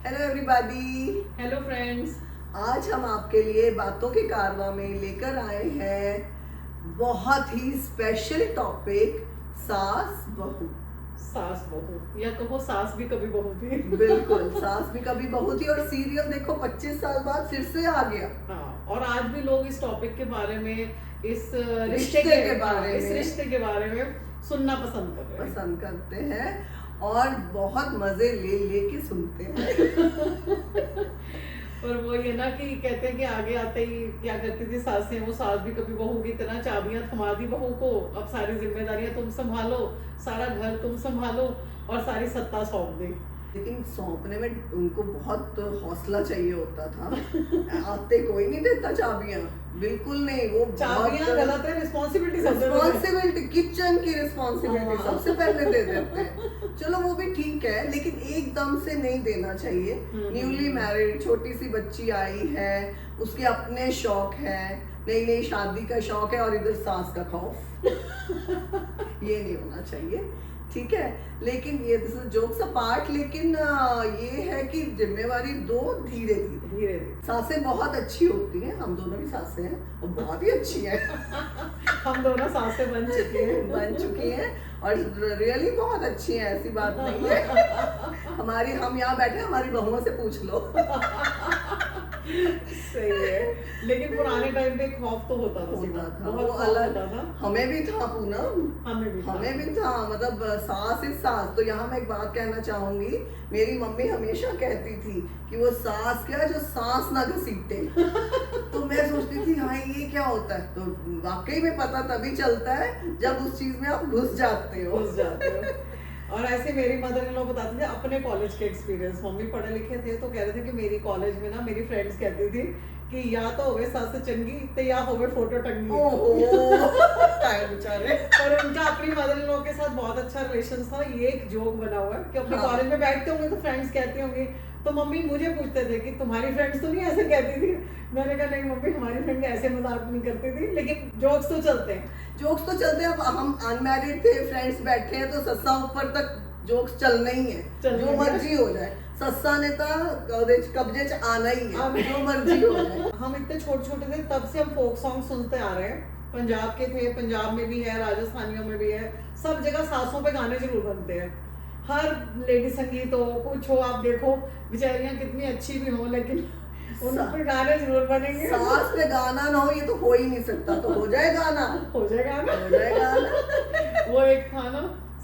Hello everybody. Hello friends. आज हम आपके लिए बातों के कारवां में लेकर आए हैं बहुत ही स्पेशल टॉपिक, सास बहू। सास बहू या कहो सास भी कभी बहू थी। बिल्कुल, सास भी कभी बहू थी और सीरियल देखो 25 साल बाद फिर से आ गया। हाँ, और आज भी लोग इस टॉपिक के बारे में, इस रिश्ते के बारे इस में रिश्ते के बारे में सुनना पसंद करते हैं और बहुत मजे ले लेके सुनते हैं। और वो ये ना कि कहते हैं कि आगे आते ही क्या करती थी सासें, वो सास भी कभी बहू की तरह चाबियां थमा दी बहू को, अब सारी जिम्मेदारियां तुम संभालो, सारा घर तुम संभालो और सारी सत्ता सौंप दी। लेकिन सौंपने में उनको बहुत हौसला चाहिए होता था। आते कोई नहीं देता चाबियां, बिल्कुल नहीं। वो चाबियां गलत है, रिस्पॉन्सिबिलिटी, किचन की रिस्पॉन्सिबिलिटी हाँ। सबसे पहले दे देते हैं। चलो वो भी ठीक है, लेकिन एकदम से नहीं देना चाहिए। न्यूली मैरिड छोटी सी बच्ची आई है, उसके अपने शौक है, नई नई शादी का शौक है और इधर सास का खौफ। ये नहीं होना चाहिए, ठीक है। लेकिन ये जोक्स अपार्ट, लेकिन ये है कि जिम्मेवारी दो धीरे धीरे। सासें बहुत अच्छी होती हैं, हम दोनों भी सासें हैं और बहुत ही अच्छी हैं। हम दोनों सासें बन चुकी हैं और रियली बहुत अच्छी हैं, ऐसी बात नहीं है। हम यहाँ बैठे, हमारी बहुओं से पूछ लो। सही है, लेकिन पुराने टाइम पे खौफ तो होता था, वो अलग था। हमें भी था पूनम, हमें भी था। मतलब सास इज सास। तो यहाँ मैं एक बात कहना चाहूंगी, मेरी मम्मी हमेशा कहती थी कि वो सास क्या जो सांस ना घसीटे। तो मैं सोचती थी हाँ ये क्या होता है, तो वाकई में पता तभी चलता है जब उस चीज में आप घुस जाते हो। और ऐसे मेरी मदर इन लॉ बताते थे अपने कॉलेज के एक्सपीरियंस। मम्मी पढ़े लिखे थे तो कह रहे थे कि मेरी कॉलेज में ना मेरी फ्रेंड्स कहती थी कि या तो होवे सास चंगी ते या होवे फोटो टंगी। बेचारे। और उनका अपनी मदर इन लॉ के साथ बहुत अच्छा रिलेशन था। ये एक जोक बना हुआ है कि अपने कॉलेज में बैठते होंगे तो फ्रेंड्स कहती होंगी, तो मम्मी मुझे पूछते थे कि तुम्हारी फ्रेंड्स तो नहीं ऐसे कहती थी। मैंने कहा नहीं मम्मी, हमारी फ्रेंड ऐसे मजाक नहीं करती थी, लेकिन जोक्स तो चलते हैं। अब हम अनमैरिड थे, फ्रेंड्स बैठे हैं तो सस्सा ऊपर तक जोक्स चलना ही है, जो मर्जी हो जाए। सस्सा ने तो कब्जे च आना ही है, जो मर्जी हो जाए। हम इतने छोटे छोटे थे तब से हम फोक सॉन्ग सुनते आ रहे हैं। पंजाब के थे, पंजाब में भी है, राजस्थानियों में भी है, सब जगह सासों पे गाने जरूर बनते हैं। हर लेडी संगीत हो, कुछ हो, आप देखो बेचारियां कितनी अच्छी भी हो, लेकिन उन पे गाने जरूर बनेंगे। सास पे गाना ना हो ये तो हो ही नहीं सकता, तो हो जाए गाना। वो एक था ना,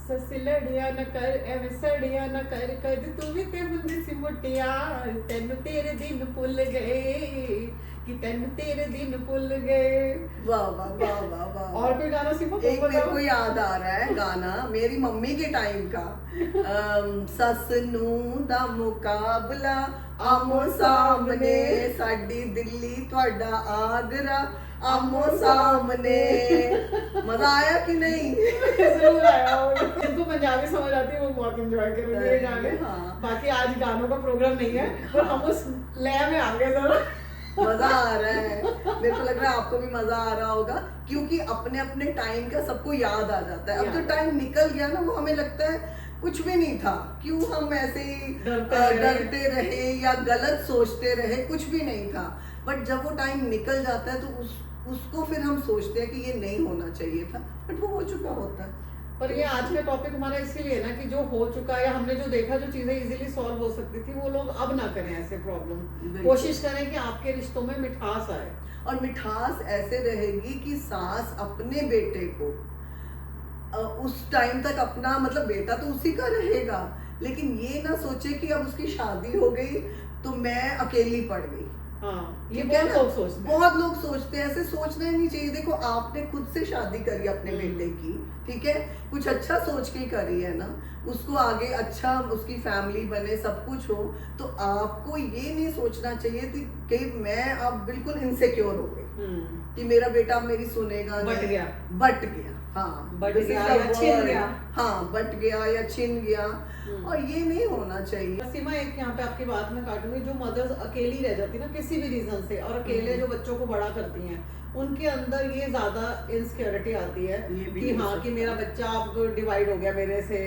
ससिलड़िया न कर एवे सड़िया न कर, कद तू भी ते मुंदी सी मुटिया, तेन तेरे दिन भुल गए कि तेन तेरे दिन भुल गए। वाह वाह वाह वाह वाह। और कोई गाना सीखो? एक मेरे को याद आ रहा है गाना मेरी मम्मी के टाइम का। सस नू दा मुकाबला आमो सामने, साडी दिल्ली ਤੁਹਾਡਾ आगरा आमो सामने। मजा आया कि नहीं? जरूर आया होगा। जिनको पंजाबी समझ आती है वो बहुत एंजॉय करेंगे ये गाने। बाकी आज गानों का प्रोग्राम नहीं है, पर हम उस लय में आ गए जरा। मजा आ रहा है, मेरे को लग रहा है आपको भी मजा आ रहा होगा, क्योंकि अपने अपने टाइम का सबको याद आ जाता है। अब तो टाइम निकल गया ना, वो हमें लगता है कुछ भी नहीं था, क्यों हम ऐसे डरते रहे या गलत सोचते रहे, कुछ भी नहीं था। बट जब वो टाइम निकल जाता है तो उसको फिर हम सोचते हैं कि ये नहीं होना चाहिए था, बट वो हो चुका होता है। पर ये आज का टॉपिक हमारा इसीलिए ना कि जो हो चुका है या हमने जो देखा, जो चीजें इजीली सॉल्व हो सकती थी, वो लोग अब ना करें ऐसे प्रॉब्लम। कोशिश करें कि आपके रिश्तों में मिठास आए, और मिठास ऐसे रहेगी कि सास अपने बेटे को उस टाइम तक अपना, मतलब बेटा तो उसी का रहेगा, लेकिन ये ना सोचे कि अब उसकी शादी हो गई तो मैं अकेली पड़ गई। ये बहुत लोग सोचते हैं, ऐसे सोचना ही नहीं चाहिए। देखो आपने खुद से शादी करी अपने बेटे की, ठीक है, कुछ अच्छा सोच के करी है ना, उसको आगे अच्छा उसकी फैमिली बने, सब कुछ हो, तो आपको ये नहीं सोचना चाहिए कि मैं अब बिल्कुल इनसिक्योर हो गई। कि मेरा बेटा अब मेरी सुनेगा बट नहीं। गया। बट गया, हाँ, बट This is गया the या छिन word. गया। हाँ, बट गया या छिन गया, और ये नहीं होना चाहिए। सीमा, एक यहाँ पे आपकी बात में काटूंगी, जो मदर्स अकेली रह जाती है ना किसी भी रीजन से, और अकेले जो बच्चों को बड़ा करती हैं, उनके अंदर ये ज्यादा इनसिक्योरिटी आती है ये भी कि हो हाँ सकता कि है। मेरा बच्चा अब डिवाइड हो गया मेरे से,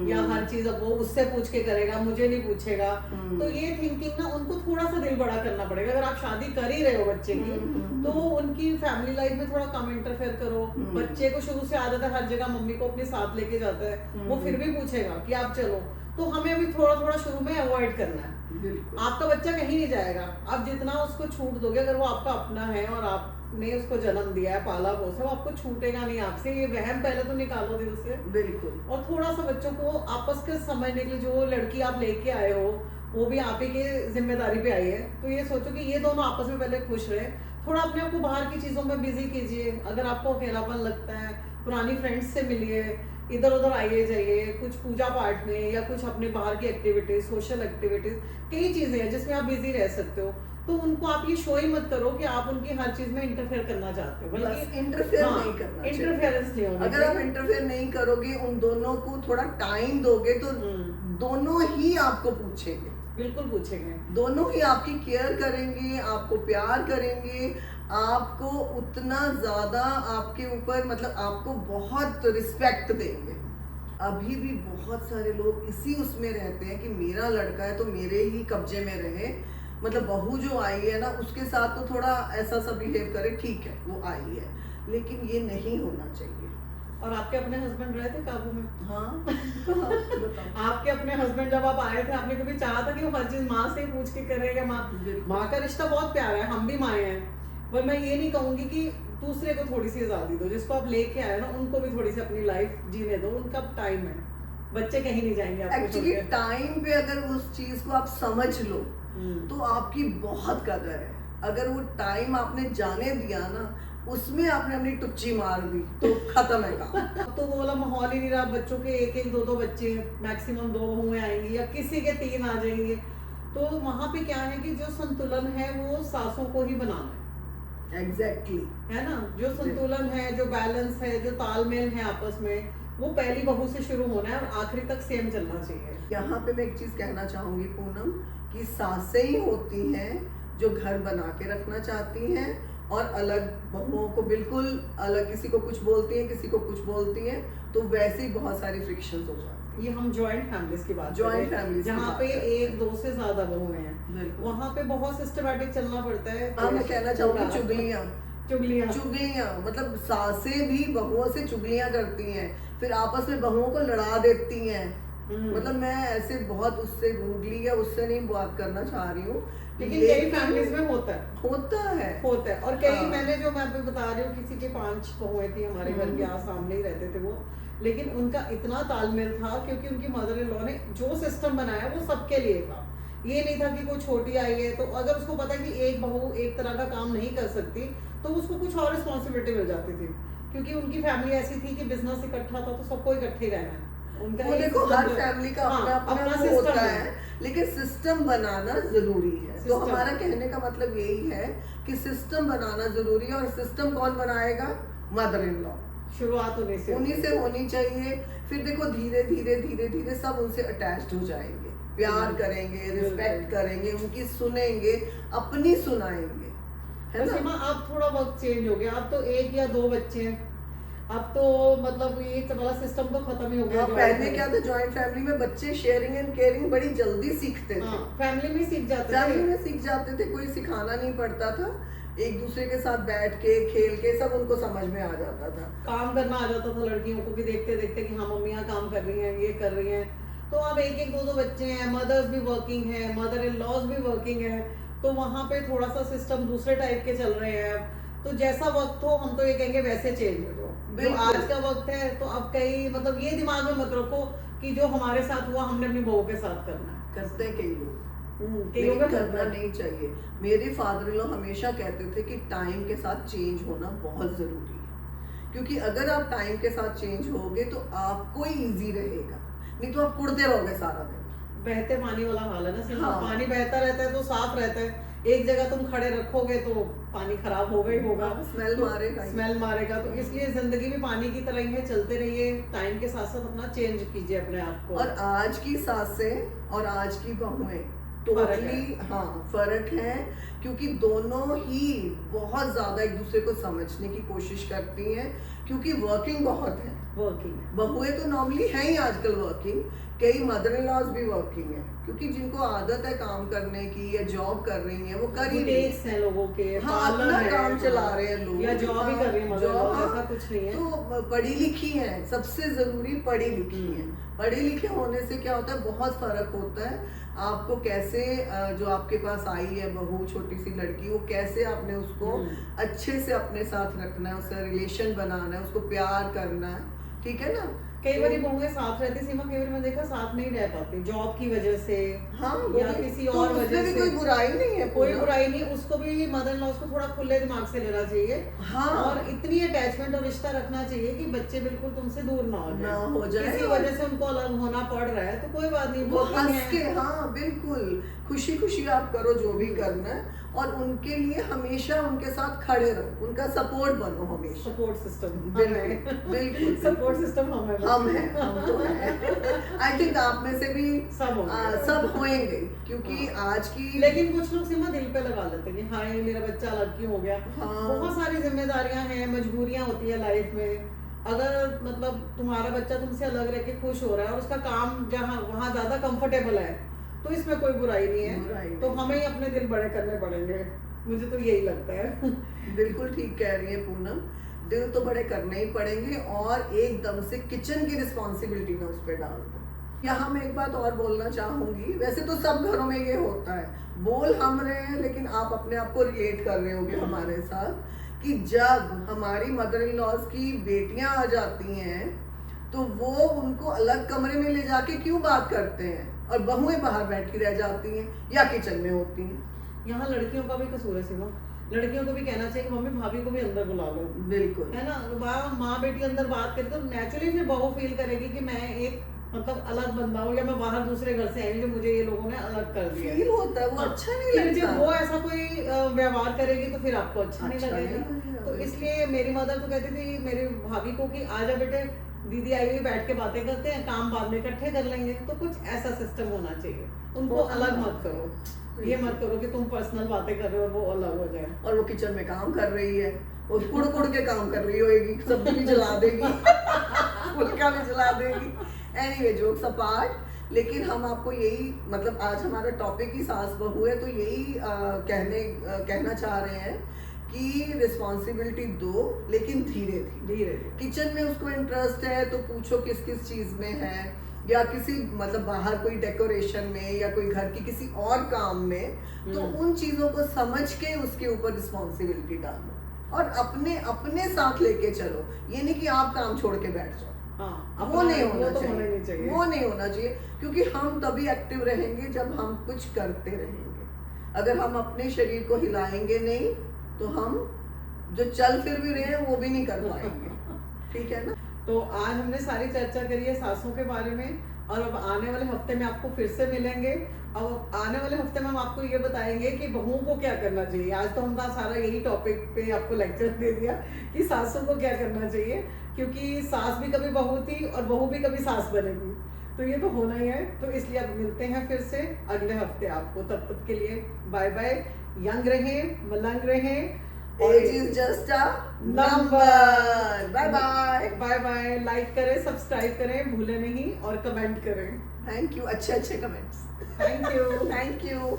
या हर चीज अब वो उससे पूछ के करेगा, मुझे नहीं पूछेगा। तो ये थिंकिंग ना उनको थोड़ा सा दिल बड़ा करना पड़ेगा। अगर आप शादी कर ही रहे हो बच्चे की, तो उनकी फैमिली लाइफ में थोड़ा कम इंटरफेयर करो। बच्चे को शुरू से आदत है हर जगह मम्मी को अपने साथ लेके जाता है, वो फिर भी पूछेगा कि आप चलो। तो हमें भी थोड़ा थोड़ा शुरू में अवॉइड करना है। बिल्कुल। आपका बच्चा कहीं नहीं जाएगा, आप जितना उसको छूट दोगे, अगर वो आपका अपना है और आपने उसको जन्म दिया है, पाला पोसा, वो आपको छूटेगा नहीं आपसे। ये वहम पहले तो निकालो दिल से। बिल्कुल। और थोड़ा सा बच्चों को आपस के समझने के लिए, जो लड़की आप लेके आए हो वो भी आप ही की जिम्मेदारी पे आई है, तो ये सोचो कि ये दोनों आपस में पहले खुश रहे। थोड़ा अपने आप को बाहर की चीजों में बिजी कीजिए। अगर आपको अकेलापन लगता है, पुरानी फ्रेंड्स से मिलिए, इधर उधर आइए जाइए, कुछ पूजा पाठ में या कुछ अपने बाहर की एक्टिविटीज, सोशल एक्टिविटीज, कई चीजें हैं जिसमें आप बिजी रह सकते हो। तो उनको आप ये शो ही मत करो कि आप उनकी हर चीज में इंटरफेयर करना चाहते हो, बल्कि इंटरफेयर नहीं करना चाहिए। इंटरफेरेंस नहीं होना अगर आप चाहिए। इंटरफेयर नहीं करोगे, उन दोनों को थोड़ा टाइम दोगे, तो दोनों ही आपको पूछेंगे, बिल्कुल पूछेंगे। दोनों ही आपकी केयर करेंगे, आपको प्यार करेंगे, आपको उतना ज्यादा आपके ऊपर, मतलब आपको बहुत रिस्पेक्ट देंगे। अभी भी बहुत सारे लोग इसी उसमें रहते हैं कि मेरा लड़का है तो मेरे ही कब्जे में रहे, मतलब बहू जो आई है ना उसके साथ तो थोड़ा ऐसा सा बिहेव करे, ठीक है वो आई है, लेकिन ये नहीं होना चाहिए। और आपके अपने हस्बैंड रहे थे काबू में? हाँ, बताओ। आपके अपने हस्बैंड जब आप आए थे, आपने कभी चाहा था कि वो हर चीज माँ से ही पूछ के करेगा? माँ का रिश्ता बहुत प्यारा है, हम भी माए हैं, पर मैं ये नहीं कहूंगी कि दूसरे को थोड़ी सी आजादी दो। जिसको आप लेके आए ना, उनको भी थोड़ी सी अपनी लाइफ जीने दो। उनका टाइम है, बच्चे कहीं नहीं जाएंगे आपको छोड़ एक्चुअली के। टाइम पे अगर उस चीज को आप समझ लो तो आपकी बहुत कदर है। अगर वो टाइम आपने जाने दिया ना, उसमें आपने अपनी टुच्ची मार दी तो खत्म है काम। अब तो वो वाला माहौल ही नहीं रहा। बच्चों के एक एक दो दो बच्चे, मैक्सिमम 2 बहुएं आएंगी या किसी के 3 आ जाएंगे। तो वहां पे क्या है कि जो संतुलन है वो सासों को ही बनाना है। एग्जैक्टली है ना, जो संतुलन है, जो बैलेंस है, जो तालमेल है आपस में, वो पहली बहू से शुरू होना है और आखिरी तक सेम चलना चाहिए। यहाँ पे मैं एक चीज कहना चाहूंगी पूनम, कि सासें ही होती हैं जो घर बना के रखना चाहती हैं, और अलग बहुओं को बिल्कुल अलग, किसी को कुछ बोलती हैं, किसी को कुछ बोलती हैं, तो वैसे ही बहुत सारी फ्रिक्शंस हो जाती हैं। ये हम जॉइंट फैमिलीज की बात Joint कर रहे हैं, families की जहाँ बात पे कर रहे हैं। 1-2 से ज्यादा बहुएं हैं, बिल्कुल। वहाँ पे बहुत सिस्टमेटिक चलना पड़ता है। हाँ, मैं कहना चाहूंगी चुगलियाँ, चुगलियाँ मतलब सासें भी बहुओं से चुगलियाँ करती हैं, फिर आपस में बहुओं को लड़ा देती हैं। मतलब मैं ऐसे बहुत उससे रूडली या उससे नहीं बात करना चाह रही हूँ, लेकिन कई फैमिलीज में होता है। होता है। और कई हाँ। मैंने जो मैं आपको बता रही हूँ, किसी के 5 बहुएं थी हमारे घर के यहाँ सामने ही रहते थे वो, लेकिन उनका इतना तालमेल था क्योंकि उनकी मदर इन लॉ ने जो सिस्टम बनाया वो सबके लिए था। ये नहीं था कि कोई छोटी आई है तो अगर उसको पता है कि एक बहू एक तरह का काम नहीं कर सकती, तो उसको कुछ और रिस्पॉन्सिबिलिटी मिल जाती थी। क्योंकि उनकी फैमिली ऐसी थी कि बिजनेस इकट्ठा था तो सबको इकट्ठे ही रहना है। उनका वो एक देखो system हर जो है। फैमिली का हाँ, अपना वो system होता है, लेकिन सिस्टम बनाना जरूरी है। तो System। हमारा कहने का मतलब यही है कि सिस्टम बनाना जरूरी है, और सिस्टम कौन बनाएगा? Mother in law. शुरुआत उन्हीं से होनी चाहिए। फिर देखो धीरे धीरे धीरे धीरे सब उनसे अटैच्ड हो जाएंगे, प्यार करेंगे, रिस्पेक्ट करेंगे, उनकी सुनेंगे, अपनी सुनाएंगे, है ना? सीमा, अब थोड़ा वक्त चेंज हो गया। अब तो 1 या 2 बच्चे हैं, अब तो मतलब ये वाला सिस्टम तो खत्म ही हो गया। पहले क्या था, जॉइंट फैमिली में बच्चे शेयरिंग एंड केयरिंग बड़ी जल्दी सीखते थे। फैमिली में सीख जाते फैमिली थे। में सीख जाते थे, कोई सिखाना नहीं पड़ता था, एक दूसरे के साथ बैठ के खेल के सब उनको समझ में आ जाता था। काम करना आ जाता था लड़कियों को भी, देखते देखते कि हाँ मम्मियाँ काम कर रही हैं, ये कर रही हैं। तो अब 1-1 2-2 बच्चे हैं, मदर्स भी वर्किंग है, मदर इन लॉज भी वर्किंग है, तो वहाँ पे थोड़ा सा सिस्टम दूसरे टाइप के चल रहे हैं। तो जैसा वक्त हो, हम तो ये कहेंगे वैसे चेंज हो जाओ। जो आज का वक्त है, तो अब कई मतलब ये दिमाग में मत रखो कि जो हमारे साथ हुआ हमने अपनी बहू के साथ करना है। करते हैं कई लोग, कईयों का करना नहीं चाहिए। मेरे फादर इन लॉ हमेशा कहते थे कि टाइम के साथ चेंज होना बहुत जरूरी है, क्योंकि अगर आप टाइम के साथ चेंज होगे तो आपको ही इजी रहेगा, नहीं तो आप कुड़ते रहोगे सारा दिन। बहते पानी वाला हाल है ना। हाँ। पानी बहता रहता है तो साफ रहता है, एक जगह तुम खड़े रखोगे तो पानी खराब होगा ही होगा, स्मेल मारेगा ही। स्मेल मारेगा। तो इसलिए जिंदगी भी पानी की तरह ही है, चलते रहिए, टाइम के साथ साथ अपना चेंज कीजिए अपने आप को। और आज की सासें और आज की बहुएं टोटली हाँ फर्क है, क्योंकि दोनों ही बहुत ज्यादा एक दूसरे को समझने की कोशिश करती हैं, क्योंकि वर्किंग बहुत है। वर्किंग बहुएं तो नॉर्मली हैं ही आजकल वर्किंग, कई मदर इन लॉज भी वर्किंग है, क्योंकि जिनको आदत है काम करने की या जॉब कर रही है वो कर ही रही बुटीक्स हैं लोगों के, हाँ, पार्लर अपना है, काम चला रहे हैं लोग, या जॉब ही कर रही है, हाँ, मतलब जॉब, ऐसा कुछ नहीं है। तो पढ़ी लिखी है, सबसे जरूरी पढ़ी लिखी है। पढ़े लिखे होने से क्या होता है, बहुत फर्क होता है। आपको कैसे जो आपके पास आई है बहू, छोटी सी लड़की, वो कैसे आपने उसको अच्छे से अपने साथ रखना है, उससे रिलेशन बनाना है, उसको प्यार करना है, ठीक है ना। कई बार बहुएं साथ रहती सीमा, कई बार मैं देखा साथ नहीं रह पाती जॉब की वजह से, हाँ, या किसी और उसमें वजह भी से। कोई बुराई नहीं है, कोई बुराई नहीं, उसको भी मदर इन लॉ को थोड़ा खुले दिमाग से लेना चाहिए। हाँ, और इतनी अटैचमेंट और रिश्ता रखना चाहिए कि बच्चे बिल्कुल तुमसे दूर ना हो जाए। किसी वजह से उनको अलग होना पड़ रहा है तो कोई बात नहीं, वो working हंस है। के, हाँ बिल्कुल खुशी खुशी आप करो जो भी करना है, और उनके लिए हमेशा उनके साथ खड़े रहो, उनका सपोर्ट बनो हमेशा। सपोर्ट सिस्टम बिल्कुल बिल्कुल सपोर्ट सिस्टम हम हैं, हम तो हैं। आई थिंक आप में से भी सब होंगे। सब होंगे, क्योंकि आज की, लेकिन कुछ लोग सीमा दिल पे लगा लेते हैं कि हाँ ये मेरा बच्चा अलग क्यों हो गया। हाँ। बहुत सारी जिम्मेदारियां हैं, मजबूरियां होती है लाइफ में। अगर मतलब तुम्हारा बच्चा तुमसे अलग रह के खुश हो रहा है और उसका काम जहाँ वहाँ ज्यादा कंफर्टेबल है, तो इसमें कोई बुराई नहीं है। तो हमें ही अपने दिल बड़े करने पड़ेंगे, मुझे तो यही लगता है। बिल्कुल ठीक कह रही है पूनम, दिल तो बड़े करने ही पड़ेंगे, और एकदम से किचन की रिस्पॉन्सिबिलिटी ना उस पर डाल दो। यहाँ मैं एक बात और बोलना चाहूंगी, वैसे तो सब घरों में ये होता है, बोल हम रहे हैं लेकिन आप अपने आप को रिलेट कर रहे होगे हमारे साथ, कि जब हमारी मदर इन लॉज की बेटियां आ जाती हैं तो वो उनको अलग कमरे में ले जाके क्यों बात करते हैं, और बहुएं बाहर बैठी रह जाती हैं या किचन में होती हैं। यहाँ लड़कियों का भी कसूर है सीमा, लड़कियों को भी कहना चाहिए कि मम्मी भाभी को भी अंदर बुला लो। बिल्कुल है ना, माँ बेटी अंदर बात करे तो नेचुरली फिर बहू फील करेगी कि मैं एक मतलब अलग बंदा हूँ, या मैं बाहर दूसरे घर से आई जो मुझे ये लोगों ने अलग कर दिया। फील होता है, वो अच्छा नहीं फिर लगता। जब वो ऐसा कोई व्यवहार करेगी तो फिर आपको अच्छा नहीं लगेगा। तो इसलिए मेरी मदर तो कहती थी मेरी भाभी को कि आजा बेटे, दीदी आई हुई, बैठ के बातें करते हैं, काम बाद में इकट्ठे कर लेंगे। तो कुछ ऐसा सिस्टम होना चाहिए, उनको अलग मत करो, ये मत करो कि तुम पर्सनल बातें कर रहे हो और वो अलग हो जाए। और वो किचन में काम कर रही है, वो कुड़ कुड़ के काम कर रही होगी, सब्जी भी जला देगी, फुल्का भी जला देगी। एनीवे, जोक्स अपार्ट, लेकिन हम आपको यही, मतलब आज हमारा टॉपिक ही सास बहू है, तो यही कहना चाह रहे हैं कि रिस्पॉन्सिबिलिटी दो, लेकिन धीरे धीरे। किचन में उसको इंटरेस्ट है तो पूछो किस किस चीज में है, या किसी मतलब बाहर कोई डेकोरेशन में, या कोई घर की किसी और काम में, तो उन चीजों को समझ के उसके ऊपर रिस्पॉन्सिबिलिटी डालो, और अपने अपने साथ लेके चलो। ये नहीं कि आप काम छोड़ के बैठ जाओ, हाँ, वो नहीं होना तो चाहिए, नहीं चाहिए, वो नहीं होना चाहिए, क्योंकि हम तभी एक्टिव रहेंगे जब हम कुछ करते रहेंगे। अगर हम अपने शरीर को हिलाएंगे नहीं तो हम जो चल फिर भी रहे हैं वो भी नहीं कर पाएंगे। ठीक है ना। तो आज हमने सारी चर्चा करी है सासों के बारे में, और अब आने वाले हफ्ते में आपको फिर से मिलेंगे। अब आने वाले हफ्ते में हम आपको ये बताएंगे कि बहुओं को क्या करना चाहिए। आज तो हमने सारा यही टॉपिक पे आपको लेक्चर दे दिया कि सासों को क्या करना चाहिए, क्योंकि सास भी कभी बहू थी और बहू भी कभी सास बनेगी, तो ये तो होना ही है। तो इसलिए अब मिलते हैं फिर से अगले हफ्ते आपको, तब तक के लिए बाय बाय। यंग रहें, मलंग रहें, age is just a number. Bye bye. Bye bye. Like करें, सब्सक्राइब करें, भूलें नहीं, और कमेंट करें। थैंक यू, अच्छे अच्छे comments. Thank you. Thank you.